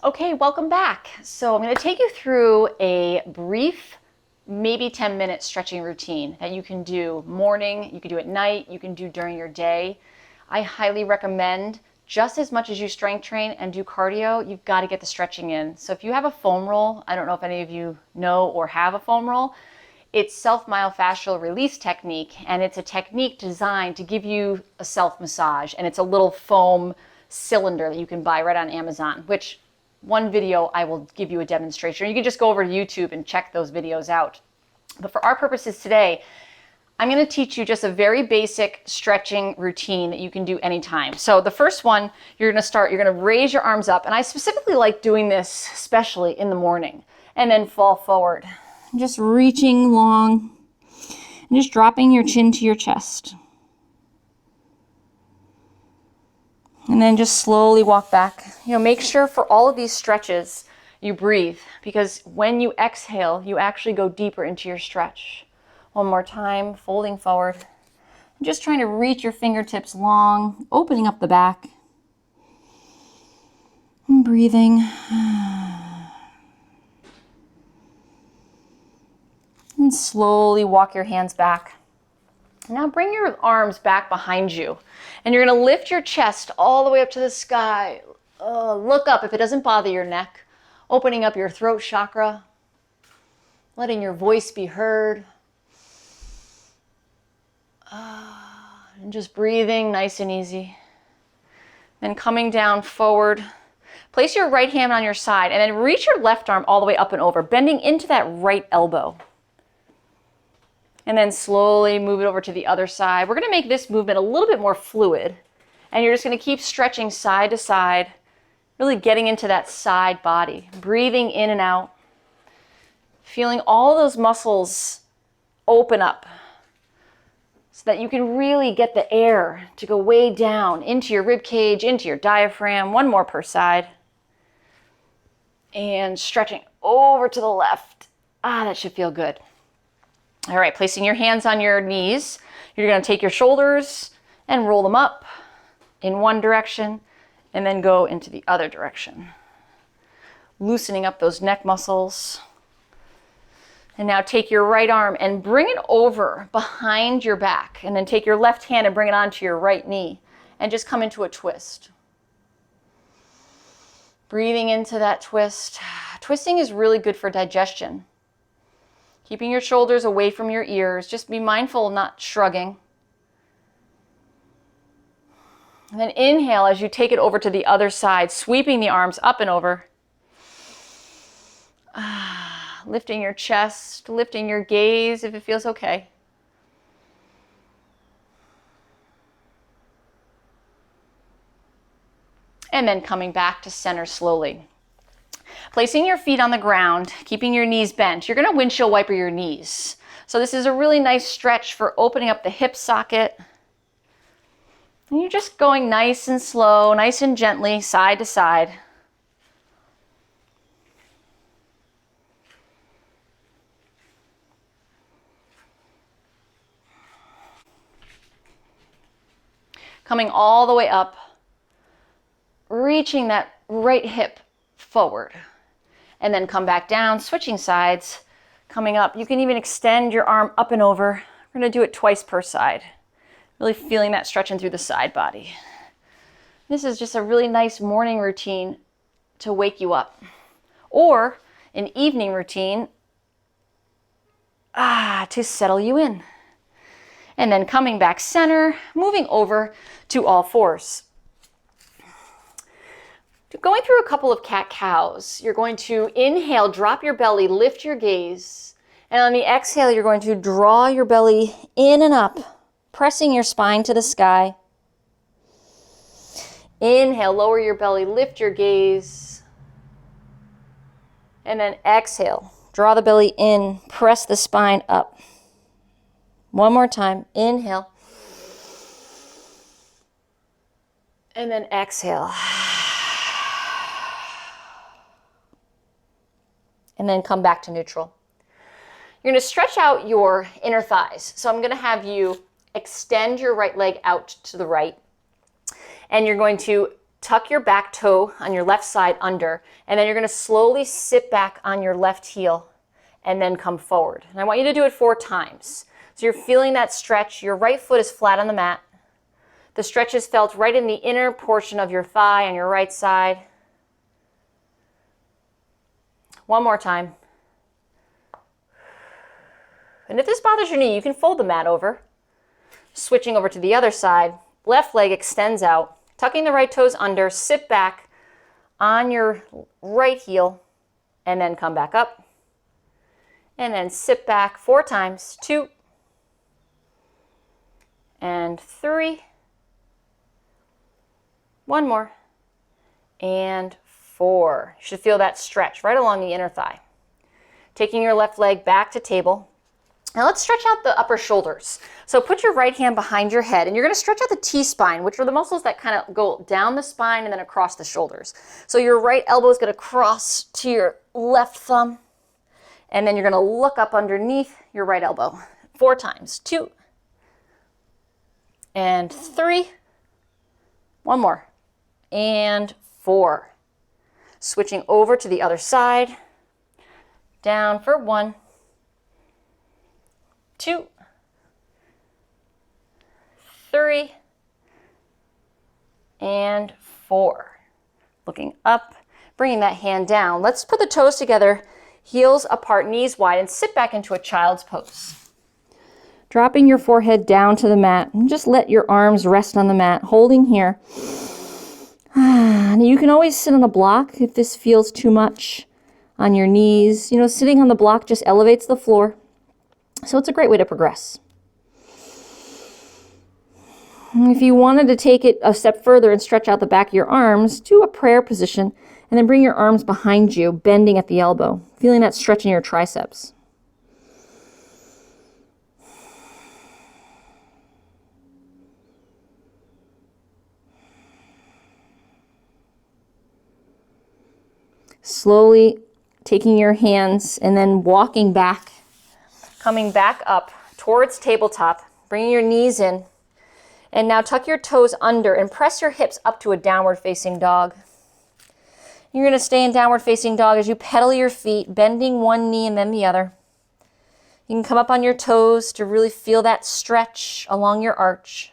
Okay, welcome back. So I'm going to take you through a brief, maybe 10-minute stretching routine that you can do morning, you can do at night, you can do during your day. I highly recommend, just as much as you strength train and do cardio, you've got to get the stretching in. So if you have a foam roll, I don't know if any of you know or have a foam roll, it's self-myofascial release technique, and it's a technique designed to give you a self-massage, and it's a little foam cylinder that you can buy right on Amazon, which one video I will give you a demonstration. You can just go over to YouTube and check those videos out. But for our purposes today, I'm going to teach you just a very basic stretching routine that you can do anytime. So the first one, you're going to raise your arms up, and I specifically like doing this especially in the morning, and then fall forward. Just reaching long and just dropping your chin to your chest. And then just slowly walk back. Make sure for all of these stretches you breathe, because when you exhale, you actually go deeper into your stretch. One more time, folding forward. Just trying to reach your fingertips long, opening up the back. And breathing. And slowly walk your hands back. Now bring your arms back behind you, and you're going to lift your chest all the way up to the sky. Look up if it doesn't bother your neck, opening up your throat chakra, letting your voice be heard, and just breathing nice and easy. Then coming down forward, place your right hand on your side, and then reach your left arm all the way up and over, bending into that right elbow. And then slowly move it over to the other side. We're going to make this movement a little bit more fluid. And you're just going to keep stretching side to side, really getting into that side body. Breathing in and out. Feeling all those muscles open up so that you can really get the air to go way down into your rib cage, into your diaphragm. One more per side. And stretching over to the left. That should feel good. All right, placing your hands on your knees, you're going to take your shoulders and roll them up in one direction and then go into the other direction. Loosening up those neck muscles. And now take your right arm and bring it over behind your back, and then take your left hand and bring it onto your right knee and just come into a twist. Breathing into that twist. Twisting is really good for digestion. Keeping your shoulders away from your ears. Just be mindful of not shrugging. And then inhale as you take it over to the other side, sweeping the arms up and over. Lifting your chest, lifting your gaze if it feels okay. And then coming back to center slowly. Placing your feet on the ground, keeping your knees bent. You're going to windshield wiper your knees. So this is a really nice stretch for opening up the hip socket. And you're just going nice and slow, nice and gently, side to side. Coming all the way up, reaching that right hip forward. And then come back down, switching sides, coming up. You can even extend your arm up and over. We're going to do it twice per side. Really feeling that stretching through the side body. This is just a really nice morning routine to wake you up. Or an evening routine to settle you in. And then coming back center, moving over to all fours. Going through a couple of cat-cows, you're going to inhale, drop your belly, lift your gaze. And on the exhale, you're going to draw your belly in and up, pressing your spine to the sky. Inhale, lower your belly, lift your gaze. And then exhale, draw the belly in, press the spine up. One more time, inhale. And then exhale. And then come back to neutral. You're going to stretch out your inner thighs. So I'm going to have you extend your right leg out to the right. And you're going to tuck your back toe on your left side under, and then you're going to slowly sit back on your left heel and then come forward. And I want you to do it 4 times. So you're feeling that stretch. Your right foot is flat on the mat. The stretch is felt right in the inner portion of your thigh on your right side. One more time. And if this bothers your knee, you can fold the mat over. Switching over to the other side, left leg extends out, tucking the right toes under, sit back on your right heel, and then come back up. And then sit back 4 times, 2 and 3. One more, and 4. You should feel that stretch right along the inner thigh. Taking your left leg back to table. Now let's stretch out the upper shoulders. So put your right hand behind your head, and you're going to stretch out the T-spine, which are the muscles that kind of go down the spine and then across the shoulders. So your right elbow is going to cross to your left thumb, and then you're going to look up underneath your right elbow. 4 times, 2 and 3. One more, and 4. Switching over to the other side. Down for 1, 2, 3, and 4. Looking up, bringing that hand down. Let's put the toes together, heels apart, knees wide, and sit back into a child's pose. Dropping your forehead down to the mat, and just let your arms rest on the mat, holding here. And you can always sit on a block if this feels too much on your knees. You know, sitting on the block just elevates the floor. So it's a great way to progress. If you wanted to take it a step further and stretch out the back of your arms, do a prayer position and then bring your arms behind you, bending at the elbow, feeling that stretch in your triceps. Slowly taking your hands and then walking back, coming back up towards tabletop, bringing your knees in, and now tuck your toes under and press your hips up to a downward facing dog. You're going to stay in downward facing dog as you pedal your feet, bending one knee and then the other. You can come up on your toes to really feel that stretch along your arch.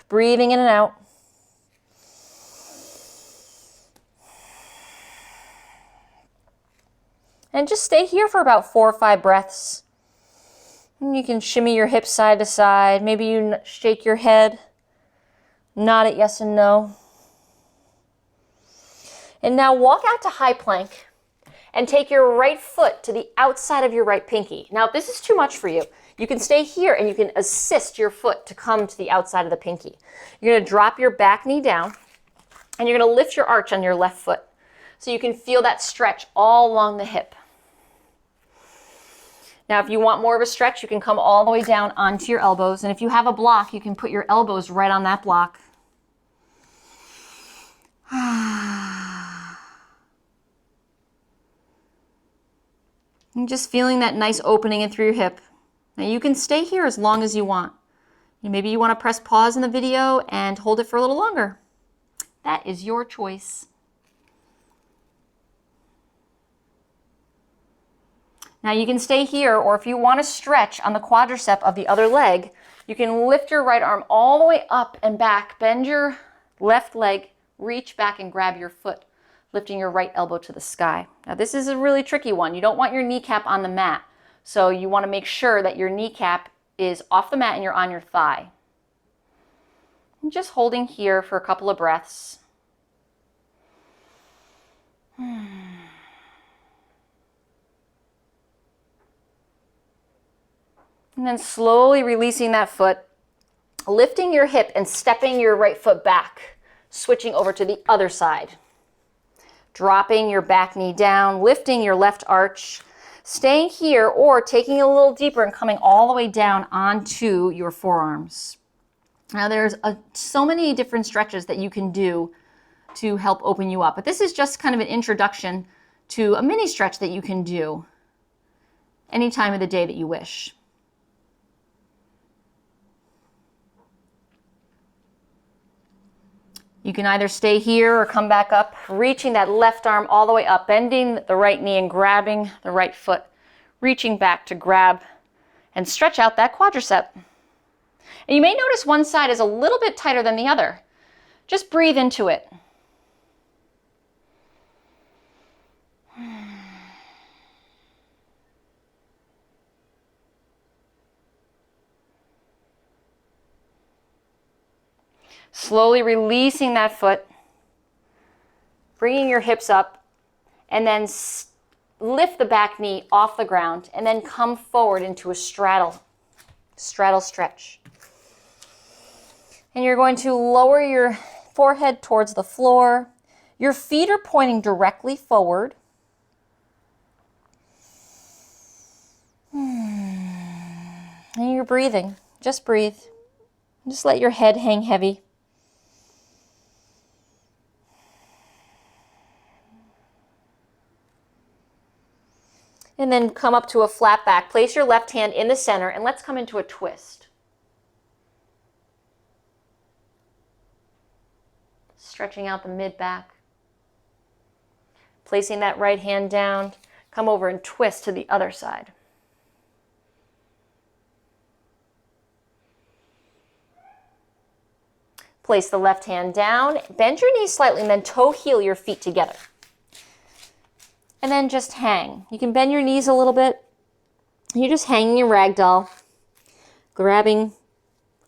Breathing in and out. And just stay here for about 4 or 5 breaths. And you can shimmy your hips side to side. Maybe you shake your head, nod it yes and no. And now walk out to high plank and take your right foot to the outside of your right pinky. Now, if this is too much for you, you can stay here and you can assist your foot to come to the outside of the pinky. You're going to drop your back knee down and you're going to lift your arch on your left foot so you can feel that stretch all along the hip. Now, if you want more of a stretch, you can come all the way down onto your elbows. And if you have a block, you can put your elbows right on that block. And just feeling that nice opening in through your hip. Now, you can stay here as long as you want. Maybe you want to press pause in the video and hold it for a little longer. That is your choice. Now you can stay here, or if you want to stretch on the quadricep of the other leg, you can lift your right arm all the way up and back, bend your left leg, reach back and grab your foot, lifting your right elbow to the sky. Now this is a really tricky one. You don't want your kneecap on the mat, so you want to make sure that your kneecap is off the mat and you're on your thigh. And just holding here for a couple of breaths. And then slowly releasing that foot, lifting your hip and stepping your right foot back, switching over to the other side. Dropping your back knee down, lifting your left arch, staying here or taking it a little deeper and coming all the way down onto your forearms. Now there's so many different stretches that you can do to help open you up, but this is just kind of an introduction to a mini stretch that you can do any time of the day that you wish. You can either stay here or come back up, reaching that left arm all the way up, bending the right knee and grabbing the right foot, reaching back to grab and stretch out that quadricep. And you may notice one side is a little bit tighter than the other. Just breathe into it. Slowly releasing that foot, bringing your hips up, and then lift the back knee off the ground, and then come forward into a straddle stretch. And you're going to lower your forehead towards the floor. Your feet are pointing directly forward. And you're breathing. Just breathe. Just let your head hang heavy. And then come up to a flat back. Place your left hand in the center and let's come into a twist. Stretching out the mid back. Placing that right hand down. Come over and twist to the other side. Place the left hand down. Bend your knees slightly and then toe heel your feet together. And then just hang. You can bend your knees a little bit. You're just hanging in ragdoll, grabbing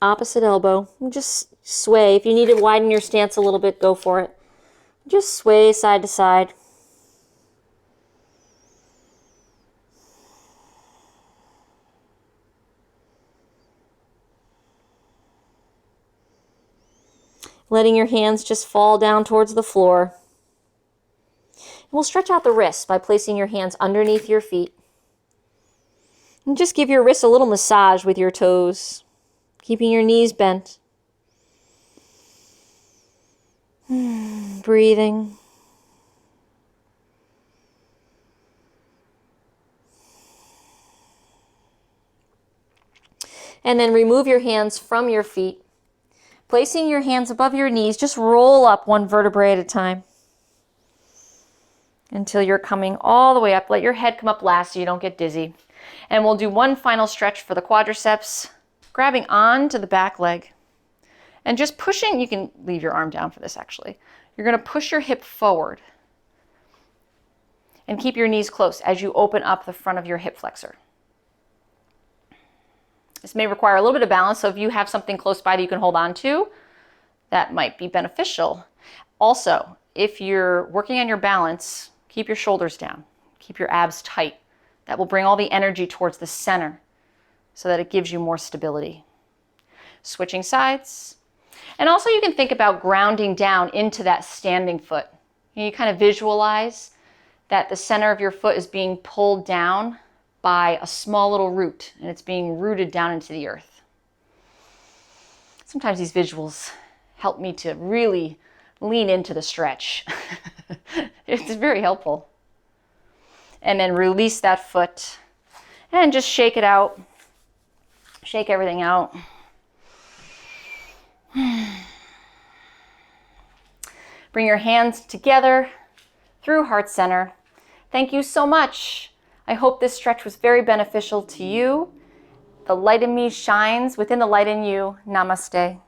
opposite elbow. Just sway. If you need to widen your stance a little bit, go for it. Just sway side to side. Letting your hands just fall down towards the floor. And we'll stretch out the wrists by placing your hands underneath your feet. And just give your wrists a little massage with your toes, keeping your knees bent. Breathing. And then remove your hands from your feet. Placing your hands above your knees, just roll up one vertebrae at a time until you're coming all the way up. Let your head come up last so you don't get dizzy. And we'll do one final stretch for the quadriceps, grabbing onto the back leg and just pushing. You can leave your arm down for this actually. You're going to push your hip forward and keep your knees close as you open up the front of your hip flexor. This may require a little bit of balance, so if you have something close by that you can hold on to, that might be beneficial. Also, if you're working on your balance, keep your shoulders down. Keep your abs tight. That will bring all the energy towards the center so that it gives you more stability. Switching sides. And also you can think about grounding down into that standing foot. You kind of visualize that the center of your foot is being pulled down by a small little root, and it's being rooted down into the earth. Sometimes these visuals help me to really lean into the stretch. It's very helpful. And then release that foot and just shake it out. Shake everything out. Bring your hands together through heart center. Thank you so much. I hope this stretch was very beneficial to you. The light in me shines within the light in you. Namaste.